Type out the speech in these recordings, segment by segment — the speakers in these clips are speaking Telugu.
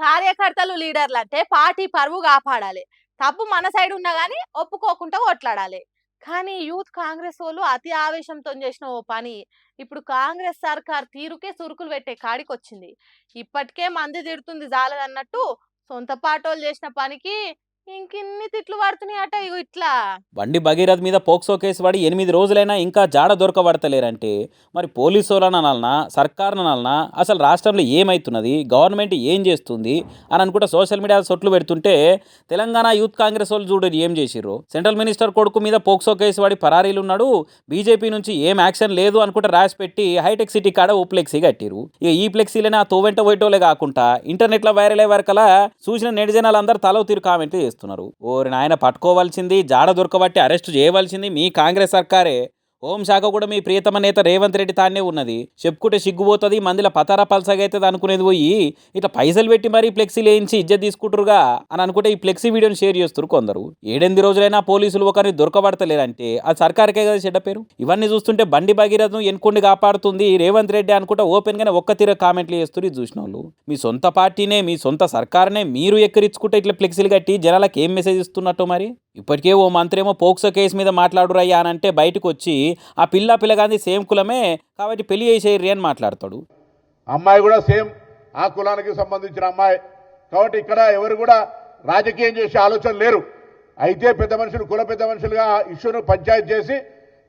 కార్యకర్తలు లీడర్లు అంటే పార్టీ పరువు కాపాడాలి. తప్పు మన సైడ్ ఉన్నా గానీ ఒప్పుకోకుండా కొట్లాడాలి. కానీ యూత్ కాంగ్రెస్ వోళ్ళు అతి ఆవేశంతో చేసిన ఓ పని ఇప్పుడు కాంగ్రెస్ సర్కార్ తీరుకే సురుకులు పెట్టే కాడికొచ్చింది. ఇప్పటికే మంది తిడుతుంది జాలదన్నట్టు సొంత పాటోళ్ళు చేసిన పనికి ఇంకిన్ని తిట్లు పడుతున్నాయట ఇగో ఇట్లా. బండి భగీరథ్ మీద పోక్సో కేసు పడి 8 రోజులైనా ఇంకా జాడ దొరకబడతలేరంటే మరి పోలీసోళ్ళని అనాలనా సర్కార్ని అనాలనా అసలు రాష్ట్రంలో ఏమవుతున్నది గవర్నమెంట్ ఏం చేస్తుంది అని అనుకుంటా సోషల్ మీడియా సొట్లు పెడుతుంటే తెలంగాణ యూత్ కాంగ్రెస్ వాళ్ళు చూడరు ఏం చేసిర్రు. సెంట్రల్ మినిస్టర్ కొడుకు మీద పోక్సో కేసు పడి పరారీలు ఉన్నాడు, బీజేపీ నుంచి ఏం యాక్షన్ లేదు అనుకుంటా రాసి పెట్టి హైటెక్ సిటీ కాడ ఓ ఫ్లెక్సీ కట్టిరు. ఇక ఈ ఫ్లెక్సీలనే ఆ తోవెంట పోయేటోలే కాకుండా ఇంటర్నెట్లో వైరల్ అయ్యే వరకలా చూసిన నెటిజనాలు అందరూ తలో తీరు కామెంట్ చేస్తున్నారు. ఓరి నాయన పట్టుకోవాల్సింది జాడ దొరకబట్టి అరెస్ట్ చేయవలసింది మీ కాంగ్రెస్ సర్కారే. హోంశాఖ కూడా మీ ప్రియతమ నేత రేవంత్ రెడ్డి తానే ఉన్నది. చెప్పుకుంటే సిగ్గుపోతుంది, మందిలో పతారా పల్సగా అవుతుంది అనుకునేది పోయి ఇట్లా పైసలు పెట్టి మరీ ఫ్లెక్సీలు వేయించి ఇజ్జత్ తీసుకుంటారుగా అని అనుకుంటే ఈ ఫ్లెక్సీ వీడియోని షేర్ చేస్తారు కొందరు. 7 రోజులైనా పోలీసులు ఒకరిని దొరకబడతలేరంటే అది సర్కార్కే కదా చెడ్డ పేరు. ఇవన్నీ చూస్తుంటే బండి భగీరథను ఎన్నుకొని కాపాడుతుంది రేవంత్ రెడ్డి అనుకుంటా ఓపెన్గానే ఒక్క తీర కామెంట్లు చేస్తారు. ఇది చూసిన వాళ్ళు మీ సొంత పార్టీనే మీ సొంత సర్కార్నే మీరు ఎక్కిరించుకుంటే ఇట్లా ఫ్లెక్సీలు కట్టి జనాలకు ఏం మెసేజ్ ఇస్తున్నట్టు మరి. ఇప్పటికే ఓ మంత్రి ఏమో పోక్సో కేసు మీద మాట్లాడురయ్యా అని అంటే బయటకు వచ్చి ఆ పిల్లగాంది సేమ్ కులమే కాబట్టి పెళ్లి చేసేయర్రి అని మాట్లాడతాడు. అమ్మాయి కూడా సేమ్ ఆ కులానికి సంబంధించిన అమ్మాయి కాబట్టి ఇక్కడ ఎవరు కూడా రాజకీయం చేసే ఆలోచన లేరు. అయితే పెద్ద మనుషులు కుల పెద్ద మనుషులుగా ఇష్యూను పంచాయతీ చేసి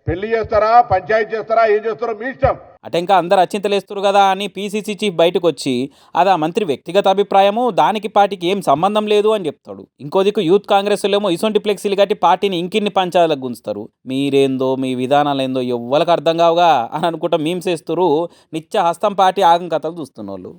పెళ్లి చేస్తారా పంచాయతీ చేస్తారా ఏం చేస్తారో మీ ఇష్టం. అట ఇంకా అందరు అచ్చింతలేస్తారు కదా అని పీసీసీ చీఫ్ బయటకు వచ్చి అది ఆ మంత్రి వ్యక్తిగత అభిప్రాయము, దానికి పార్టీకి ఏం సంబంధం లేదు అని చెప్తాడు. ఇంకో దిక్కు యూత్ కాంగ్రెస్ ఏమో ఇసొంటి ఫ్లెక్సీలు కట్టి పార్టీని ఇంకిన్ని పంచాలకు గుంచుతారు. మీరేందో మీ విధానాలు ఏందో ఎవ్వరికి అర్థం కావుగా అని అనుకుంటా మీమ్స్ వేస్తారు. నిత్య హస్తం పార్టీ ఆగం కథలు చూస్తున్న వాళ్ళు.